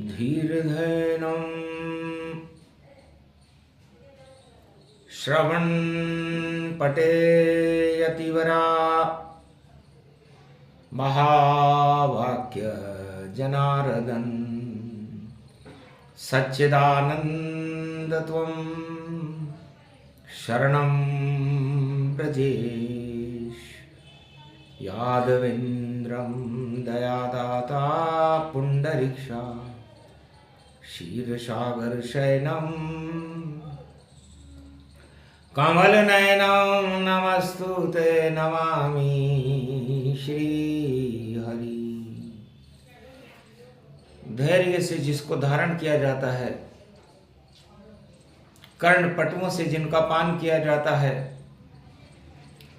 धीर्धैनं श्रवण पठेयतिवरा महावाक्य जनार्दन सच्चिदानंद त्वं शरणं ब्रजेश यादवेन्द्रं दयादाता पुंडरीक्षा क्षीरसागर शयनं कमलनयनं नमस्तुते नमामि श्रीहरि। धैर्य से जिसको धारण किया जाता है, कर्णपटुओं से जिनका पान किया जाता है,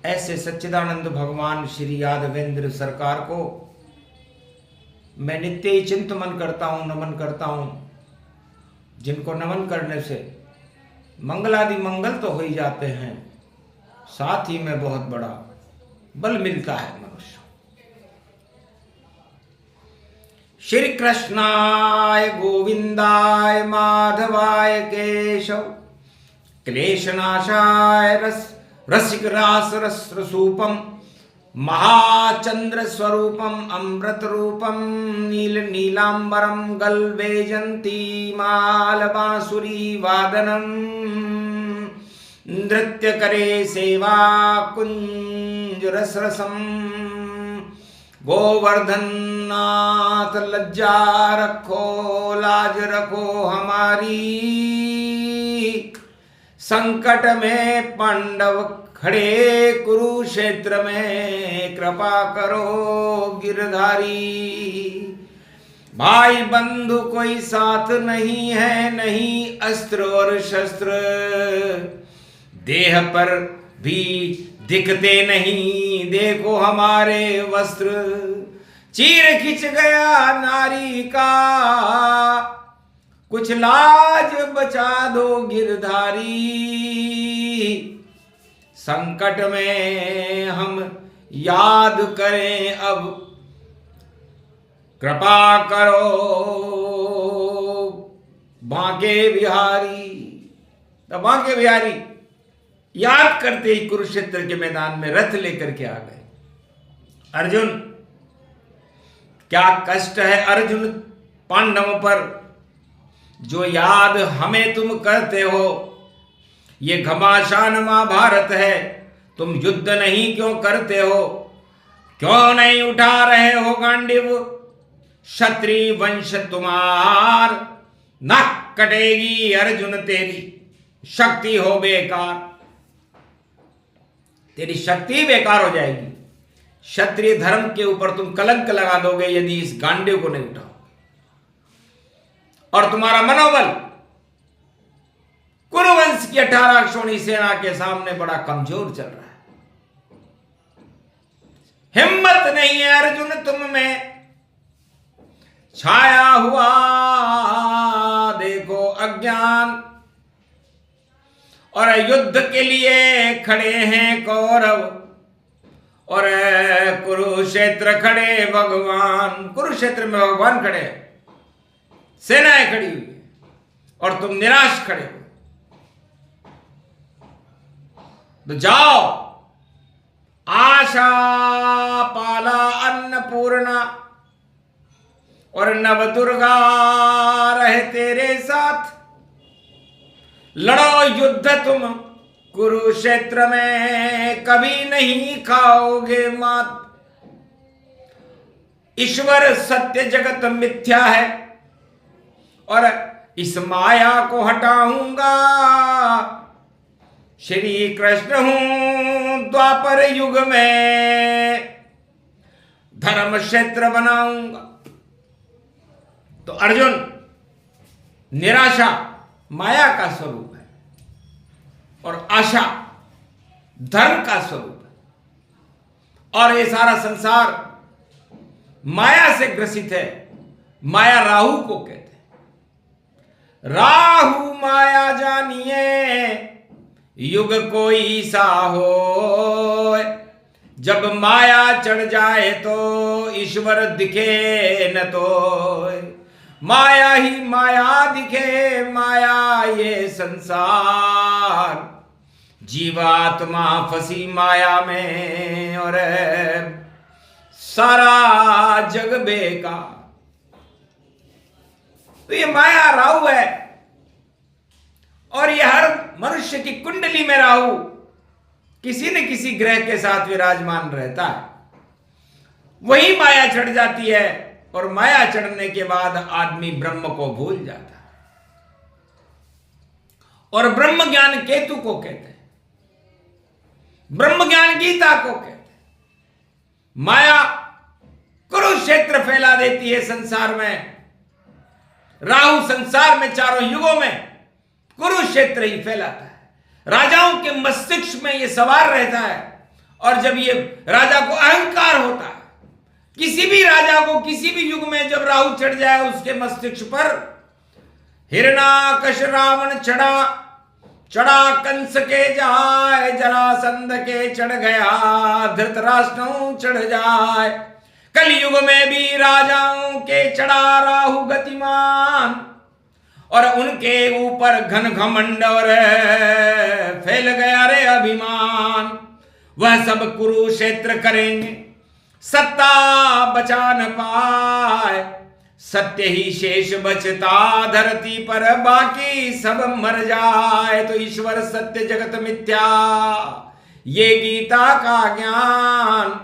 ऐसे सच्चिदानंद भगवान श्री यादवेंद्र सरकार को मैं नित्य ही चिंतन करता हूँ, नमन करता हूँ, जिनको नमन करने से मंगलादि मंगल तो हो ही जाते हैं, साथ ही में बहुत बड़ा बल मिलता है मनुष्य। श्री कृष्णाय गोविंदाय माधवाय केशव क्लेशनाशाय रसिक रास रसूपम महाचंद्र स्वरूपम अमृत रूपम नील नीलांबरम गलवेजंती माल बांसुरी वादनम नृत्य करे सेवा कुंज रस रसम गोवर्धन नाथ लज्जा रखो लाज रखो हमारी संकट में पांडव खड़े कुरुक्षेत्र में कृपा करो गिरधारी भाई बंधु कोई साथ नहीं है नहीं अस्त्र और शस्त्र देह पर भी दिखते नहीं देखो हमारे वस्त्र चीर खिंच गया नारी का कुछ लाज बचा दो गिरधारी संकट में हम याद करें अब कृपा करो बांके बिहारी। तो बांके बिहारी याद करते ही कुरुक्षेत्र के मैदान में रथ लेकर के आ गए। अर्जुन क्या कष्ट है अर्जुन पांडवों पर जो याद हमें तुम करते हो। ये घमासान महाभारत है, तुम युद्ध नहीं क्यों करते हो, क्यों नहीं उठा रहे हो गांडीव। क्षत्रिय वंश तुम्हार नाक कटेगी अर्जुन तेरी शक्ति हो बेकार, तेरी शक्ति बेकार हो जाएगी। क्षत्रिय धर्म के ऊपर तुम कलंक लगा दोगे यदि इस गांडीव को नहीं उठाओ। और तुम्हारा मनोबल कुरुवंश की 18 अक्षौणी सेना के सामने बड़ा कमजोर चल रहा है। हिम्मत नहीं है अर्जुन तुम में, छाया हुआ देखो अज्ञान। और युद्ध के लिए खड़े हैं कौरव और कुरुक्षेत्र खड़े भगवान। कुरुक्षेत्र में भगवान खड़े हैं, सेनाएं खड़ी हुई और तुम निराश खड़े हो। तो जाओ आशा पाला अन्नपूर्णा और नवदुर्गा रहे तेरे साथ। लड़ो युद्ध तुम कुरुक्षेत्र में कभी नहीं खाओगे मात। ईश्वर सत्य जगत मिथ्या है और इस माया को हटाऊंगा। श्री कृष्ण हूं द्वापर युग में धर्म क्षेत्र बनाऊंगा। तो अर्जुन निराशा माया का स्वरूप है और आशा धर्म का स्वरूप है। और ये सारा संसार माया से ग्रसित है। माया राहु को कहते हैं। राहु माया जानिए युग कोई सा हो। जब माया चढ़ जाए तो ईश्वर दिखे न तो। माया ही माया दिखे, माया ये संसार, जीवात्मा फंसी माया में और सारा जग बेकार। तो ये माया राहु है और ये हर मनुष्य की कुंडली में राहु किसी न किसी ग्रह के साथ विराजमान रहता है। वही माया चढ़ जाती है और माया चढ़ने के बाद आदमी ब्रह्म को भूल जाता है। और ब्रह्म ज्ञान केतु को कहते हैं, ब्रह्म ज्ञान गीता को कहते हैं। माया कुरुक्षेत्र फैला देती है संसार में। राहु संसार में चारों युगों में कुरुक्षेत्र ही फैलाता है। राजाओं के मस्तिष्क में यह सवार रहता है और जब ये राजा को अहंकार होता है, किसी भी राजा को किसी भी युग में जब राहु चढ़ जाए उसके मस्तिष्क पर, हिरणाकश रावण चढ़ा कंस के जाए, जरासंध के चढ़ गया, धृतराष्ट्र चढ़ जाए। कलयुग में भी राजाओं के चढ़ा राहु गतिमान और उनके ऊपर घन घमंड और फैल गया रे अभिमान। वह सब कुरुक्षेत्र करेंगे, सत्ता बचा न पाए, सत्य ही शेष बचता धरती पर, बाकी सब मर जाए। तो ईश्वर सत्य जगत मिथ्या, ये गीता का ज्ञान।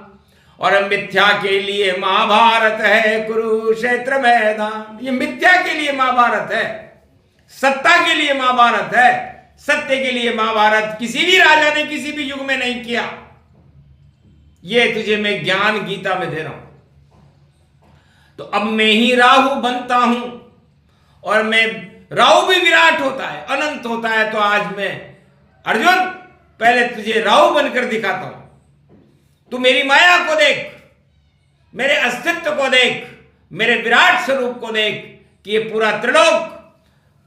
और मिथ्या के लिए महाभारत है कुरुक्षेत्र मैदान। ये मिथ्या के लिए महाभारत है, सत्ता के लिए महाभारत है, सत्य के लिए महाभारत किसी भी राजा ने किसी भी युग में नहीं किया। ये तुझे मैं ज्ञान गीता में दे रहा हूं। तो अब मैं ही राहु बनता हूं और मैं, राहु भी विराट होता है, अनंत होता है। तो आज मैं अर्जुन पहले तुझे राहु बनकर दिखाता हूं। तू मेरी माया को देख, मेरे अस्तित्व को देख, मेरे विराट स्वरूप को देख कि ये पूरा त्रिलोक,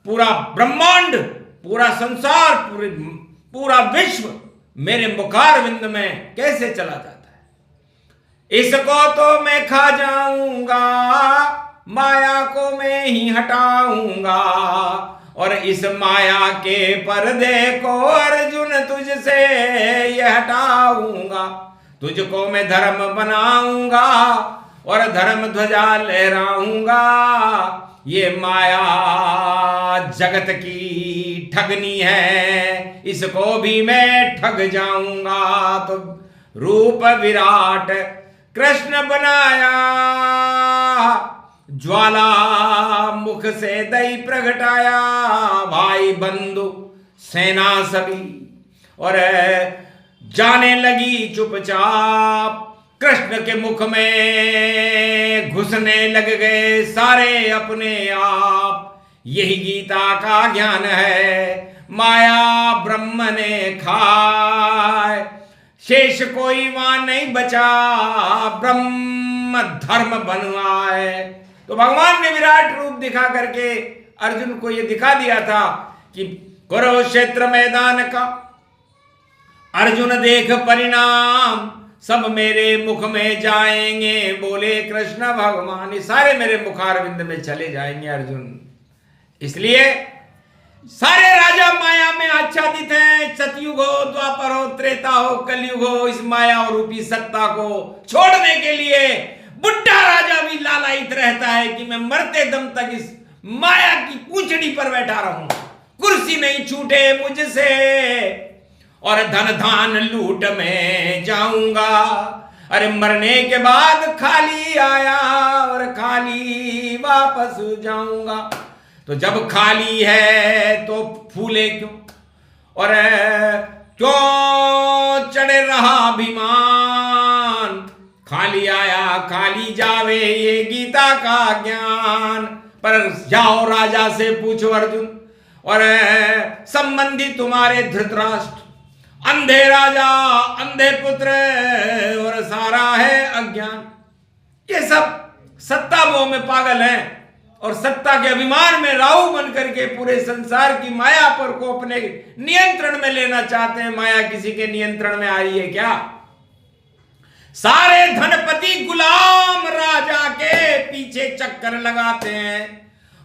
पूरा ब्रह्मांड, पूरा संसार, पूरा विश्व मेरे मुखारविंद में कैसे चला जाता है। इसको तो मैं खा जाऊंगा, माया को मैं ही हटाऊंगा और इस माया के पर्दे को अर्जुन तुझसे ये हटाऊंगा। तुझको मैं धर्म बनाऊंगा और धर्म ध्वजा लहराऊंगा। ये माया जगत की ठगनी है, इसको भी मैं ठग जाऊंगा। तो रूप विराट कृष्ण बनाया, ज्वाला मुख से दई प्रगटाया। भाई बंधु सेना सभी और जाने लगी चुपचाप, कृष्ण के मुख में घुसने लग गए सारे अपने आप। यही गीता का ज्ञान है, माया ब्रह्म ने खाए, शेष कोई वहां नहीं बचा, ब्रह्म धर्म बनवाए। तो भगवान ने विराट रूप दिखा करके अर्जुन को यह दिखा दिया था कि कुरुक्षेत्र मैदान का अर्जुन देख परिणाम, सब मेरे मुख में जाएंगे, बोले कृष्ण भगवान। ये सारे मेरे मुखारविंद में चले जाएंगे अर्जुन। इसलिए सारे राजा माया में आच्छादित हैं। सतयुग हो, द्वापर हो, त्रेता हो, कलयुग हो, इस माया रूपी सत्ता को छोड़ने के लिए बुढ़ा राजा भी लालायित रहता है कि मैं मरते दम तक इस माया की पूंछड़ी पर बैठा रहूं, कुर्सी नहीं छूटे मुझसे और धन धान लूट में जाऊंगा। अरे मरने के बाद खाली आया और खाली वापस जाऊंगा। तो जब खाली है तो फूले क्यों और क्यों चढ़े रहा अभिमान। खाली आया खाली जावे, ये गीता का ज्ञान। पर जाओ राजा से पूछो अर्जुन और संबंधी तुम्हारे धृतराष्ट्र, अंधे राजा, अंधे पुत्र और सारा है अज्ञान। ये सब सत्ता मोह में पागल हैं और सत्ता के अभिमान में राहु बनकर के पूरे संसार की माया पर को अपने नियंत्रण में लेना चाहते हैं। माया किसी के नियंत्रण में आई है क्या? सारे धनपति गुलाम राजा के पीछे चक्कर लगाते हैं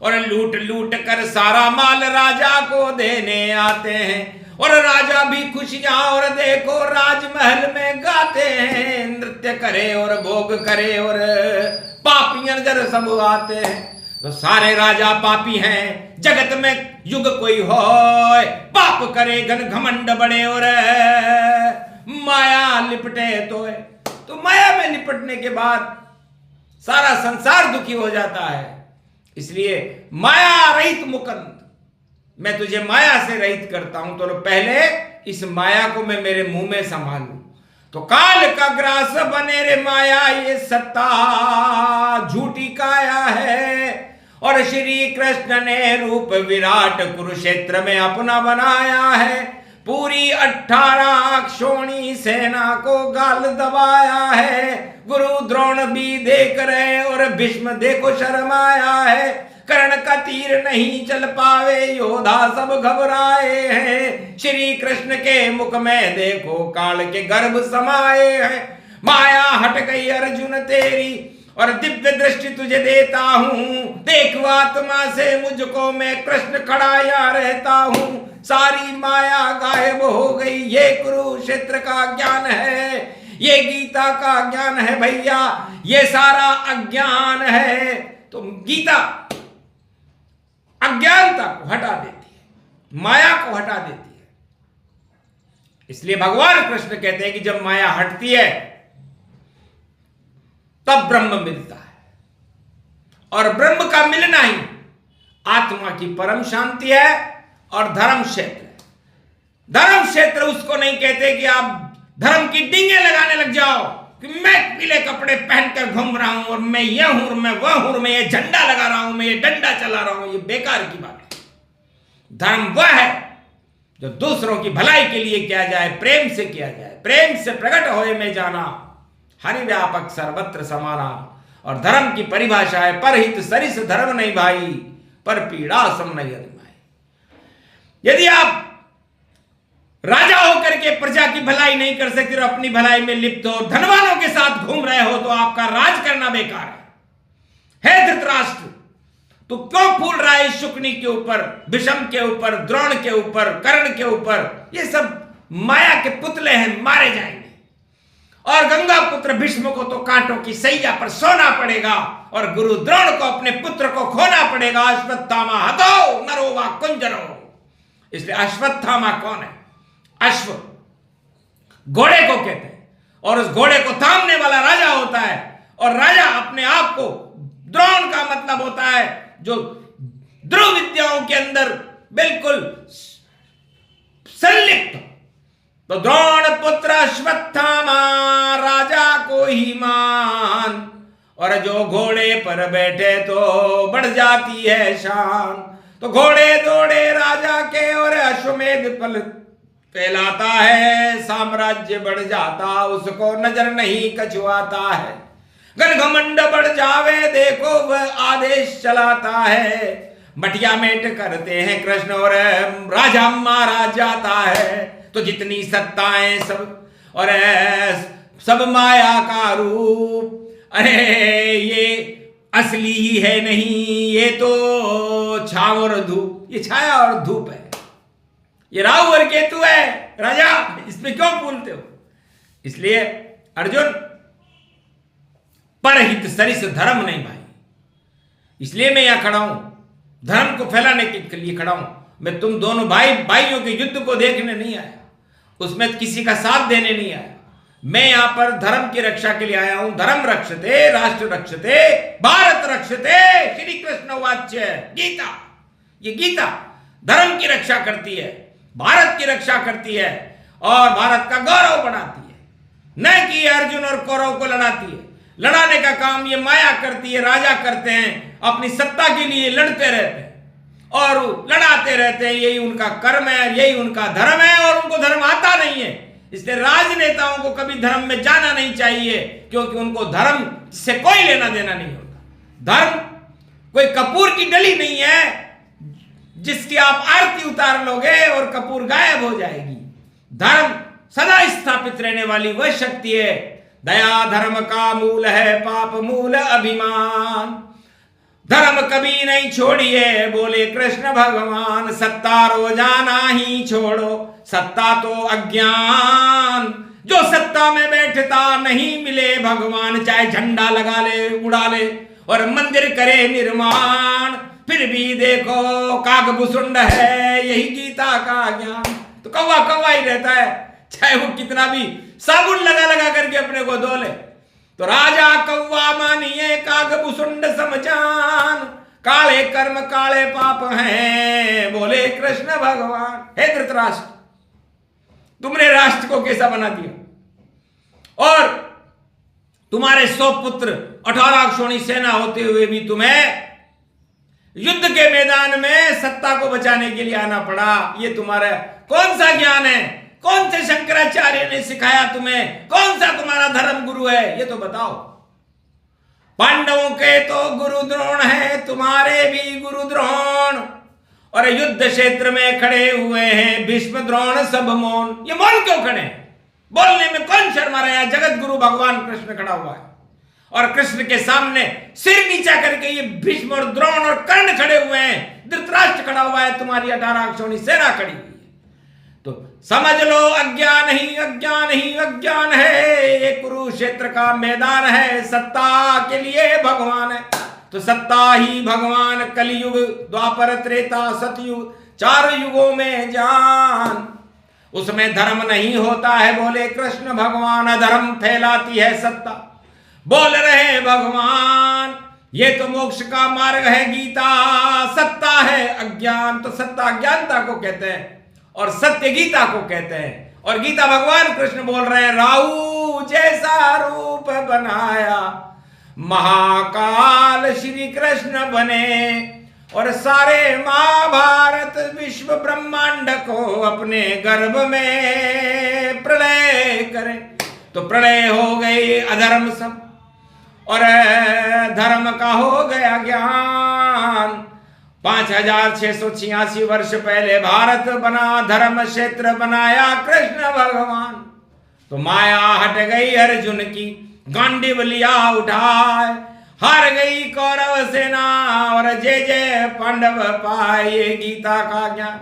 और लूट लूट कर सारा माल राजा को देने आते हैं। और राजा भी खुशियां और देखो राजमहल में गाते हैं, नृत्य करे और भोग करे और पापियां जर सब आते हैं। तो सारे राजा पापी हैं, जगत में युग कोई हो पाप करे घन घमंड बड़े और माया लिपटे तो माया में लिपटने के बाद सारा संसार दुखी हो जाता है। इसलिए माया रहित मुकुंद, मैं तुझे माया से रहित करता हूं, तो पहले इस माया को मैं मेरे मुंह में संभालूं। तो काल का ग्रास बने रे माया, ये सत्ता झूठी काया है। और श्री कृष्ण ने रूप विराट कुरुक्षेत्र में अपना बनाया है। पूरी 18 क्षोणी सेना को गाल दबाया है। गुरु द्रोण भी देख रहे और भीष्म देखो शर्माया है। कर्ण का तीर नहीं चल पावे, योद्धा सब घबराए हैं। श्री कृष्ण के मुख में देखो काल के गर्भ समाये हैं। माया हट गई अर्जुन तेरी और दिव्य दृष्टि तुझे देता हूं। देखो आत्मा से मुझको, मैं कृष्ण खड़ा यहाँ रहता हूं। सारी माया गायब हो गई, ये कुरुक्षेत्र का ज्ञान है, ये गीता का ज्ञान है भैया, ये सारा अज्ञान है। तो गीता अज्ञानता को हटा देती है, माया को हटा देती है। इसलिए भगवान कृष्ण कहते हैं कि जब माया हटती है तब ब्रह्म मिलता है। और ब्रह्म का मिलना ही आत्मा की परम शांति है और धर्म क्षेत्र है। धर्म क्षेत्र उसको नहीं कहते कि आप धर्म की डींगे लगाने लग जाओ कि मैं पीले कपड़े पहनकर घूम रहा हूं और मैं यह हूं, मैं वह हूं, मैं ये झंडा लगा रहा हूं, मैं ये डंडा चला रहा हूं। ये बेकार की बात है। धर्म वह है जो दूसरों की भलाई के लिए किया जाए, प्रेम से किया जाए। प्रेम से प्रकट होए में जाना, हरि व्यापक सर्वत्र समाना। और धर्म की परिभाषा है परहित सरिस धर्म नहीं भाई, पर पीड़ा सम नहीं अधमाई। यदि आप राजा होकर के प्रजा की भलाई नहीं कर सकते और अपनी भलाई में लिप्त हो, धनवानों के साथ घूम रहे हो, तो आपका राज करना बेकार है। धृतराष्ट्र, तू क्यों फूल रहा है शुक्नी के ऊपर, भीष्म के ऊपर, द्रोण के ऊपर, कर्ण के ऊपर? ये सब माया के पुतले हैं, मारे जाएंगे। और गंगा पुत्र भीष्म को तो कांटों की सैया पर सोना पड़ेगा और गुरु द्रोण को अपने पुत्र को खोना पड़ेगा। अश्वत्थामा हतो नरो वा कुंजरो। इसलिए अश्वत्थामा कौन है? अश्व घोड़े को कहते हैं और उस घोड़े को थामने वाला राजा होता है। और राजा अपने आप को, द्रोण का मतलब होता है जो ध्रुव विद्याओं के अंदर बिल्कुल संलिप्त। तो द्रोण पुत्र अश्वत्थामा राजा को ही मान, और जो घोड़े पर बैठे तो बढ़ जाती है शान। तो घोड़े दौड़े राजा के और अश्वमेध फल फैलाता है, साम्राज्य बढ़ जाता उसको नजर नहीं कछुआता है। घमंड बढ़ जावे देखो वह आदेश चलाता है। मटिया मेट करते हैं कृष्ण और राजा मारा जाता है। तो जितनी सत्ताएं सब और सब माया का रूप, अरे ये असली ही है नहीं, ये तो छाव और धूप। ये छाया और धूप है, ये राहु और केतु है। राजा, इसमें क्यों भूलते हो? इसलिए अर्जुन, परहित सरिस धर्म नहीं भाई। इसलिए मैं यहां खड़ा हूं, धर्म को फैलाने के लिए खड़ा हूं। मैं तुम दोनों भाइयों के युद्ध को देखने नहीं आया, उसमें किसी का साथ देने नहीं आया। मैं यहां पर धर्म की रक्षा के लिए आया हूं। धर्म रक्षते राष्ट्र रक्षते भारत रक्षते, श्री कृष्ण वाच्य गीता। ये गीता धर्म की रक्षा करती है, भारत की रक्षा करती है और भारत का गौरव बढ़ाती है। न कि अर्जुन और कौरव को लड़ाती है। लड़ाने का काम ये माया करती है, राजा करते हैं, अपनी सत्ता के लिए लड़ते रहते हैं और लड़ाते रहते हैं। यही उनका कर्म है, यही उनका धर्म है और उनको धर्म आता नहीं है। इसलिए राजनेताओं को कभी धर्म में जाना नहीं चाहिए, क्योंकि उनको धर्म से कोई लेना देना नहीं होता। धर्म कोई कपूर की डली नहीं है जिसकी आप आरती उतार लोगे और कपूर गायब हो जाएगी। धर्म सदा स्थापित रहने वाली वह शक्ति है। दया धर्म का मूल है, पाप मूल अभिमान। धर्म कभी नहीं छोड़िए, बोले कृष्ण भगवान। सत्ता रोजाना ही छोड़ो, सत्ता तो अज्ञान। जो सत्ता में बैठता नहीं मिले भगवान, चाहे झंडा लगा ले, उड़ा ले और मंदिर करे निर्माण, फिर भी देखो कागभूषुंड है, यही गीता का ज्ञान। तो कौवा कौवा ही रहता है, चाहे वो कितना भी साबुन लगा लगा करके अपने को धो ले। तो राजा कौवा मानिए कागभूषुंड समझान, काले कर्म काले पाप हैं, बोले कृष्ण भगवान। हे धृतराष्ट्र, तुमने राष्ट्र को कैसा बना दिया, और तुम्हारे 100 पुत्र 18 अक्षौणी सेना होते हुए भी तुम्हें युद्ध के मैदान में सत्ता को बचाने के लिए आना पड़ा। ये तुम्हारा कौन सा ज्ञान है? कौन से शंकराचार्य ने सिखाया तुम्हें? कौन सा तुम्हारा धर्म गुरु है? ये तो बताओ। पांडवों के तो गुरु द्रोण है, तुम्हारे भी गुरु द्रोण, और युद्ध क्षेत्र में खड़े हुए हैं भीष्म द्रोण सब मौन। ये मौन क्यों खड़े हैं? बोलने में कौन शर्मा रहा है? जगत गुरु भगवान कृष्ण खड़ा हुआ है, और कृष्ण के सामने सिर नीचा करके ये भीष्म और द्रोण और कर्ण खड़े हुए हैं, धृतराष्ट्र खड़ा हुआ है, तुम्हारी 18 अक्षौणी सेना खड़ी हुई है। तो समझ लो अज्ञान ही अज्ञान ही अज्ञान है, ये कुरुक्षेत्र का मैदान है, सत्ता के लिए भगवान है। तो सत्ता ही भगवान, कलयुग द्वापर त्रेता सतयुग, 4 युगों में जान, उसमें धर्म नहीं होता है, बोले कृष्ण भगवान। अधर्म फैलाती है सत्ता, बोल रहे भगवान। ये तो मोक्ष का मार्ग है गीता, सत्ता है अज्ञान। तो सत्ता अज्ञानता को कहते हैं और सत्य गीता को कहते हैं। और गीता भगवान कृष्ण बोल रहे हैं, राहु जैसा रूप बनाया महाकाल श्री कृष्ण बने, और सारे महाभारत विश्व ब्रह्मांड को अपने गर्भ में प्रलय करें। तो प्रलय हो गई अधर्म सब, और धर्म का हो गया ज्ञान। 5686 वर्ष पहले भारत बना, धर्म क्षेत्र बनाया कृष्ण भगवान। तो माया हट गई अर्जुन की, गांडीव लिया उठाए, हार गई कौरव सेना, और जय जय पांडव पाए गीता का ज्ञान।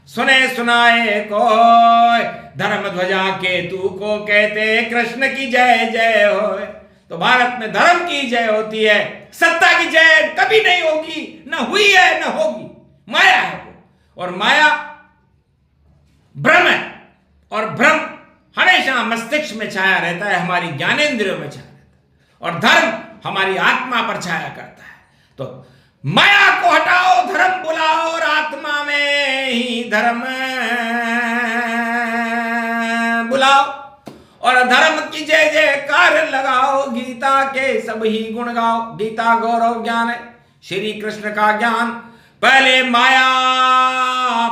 सुने सुनाए कोई, धर्म ध्वजा केतु को कहते, कृष्ण की जय जय होए। तो भारत में धर्म की जय होती है, सत्ता की जय कभी नहीं होगी, न हुई है न होगी। माया है वो, और माया भ्रम है, और भ्रम हमेशा मस्तिष्क में छाया रहता है, हमारी ज्ञानेंद्रियों में छाया रहता है, और धर्म हमारी आत्मा पर छाया करता है। तो माया को हटाओ, धर्म बुलाओ, और आत्मा में ही धर्म बुलाओ, और धर्म की जय जयकार लगाओ। गीता के सभी गुण गाओ। गीता गौरव ज्ञान है, श्री कृष्ण का ज्ञान। पहले माया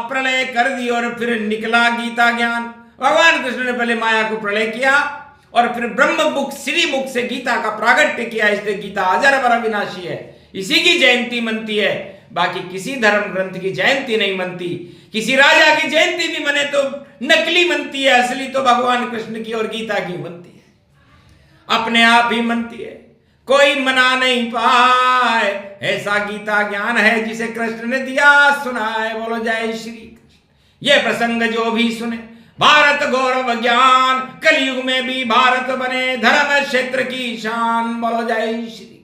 प्रलय कर दी और फिर निकला गीता ज्ञान। भगवान कृष्ण ने पहले माया को प्रलय किया और फिर ब्रह्म मुख श्री मुख से गीता का प्रागट्य किया। इसलिए गीता अजर अमर अविनाशी है, इसी की जयंती मनती है। बाकी किसी धर्म ग्रंथ की जयंती नहीं मनती। किसी राजा की जयंती भी मने तो नकली मनती है, असली तो भगवान कृष्ण की और गीता की मनती है, अपने आप ही मनती है, कोई मना नहीं पाए। ऐसा गीता ज्ञान है जिसे कृष्ण ने दिया सुनाए। बोलो जय श्री कृष्ण। ये प्रसंग जो भी सुने, भारत गौरव ज्ञान, कलयुग में भी भारत बने, धर्म क्षेत्र की शान। बोलो जय श्री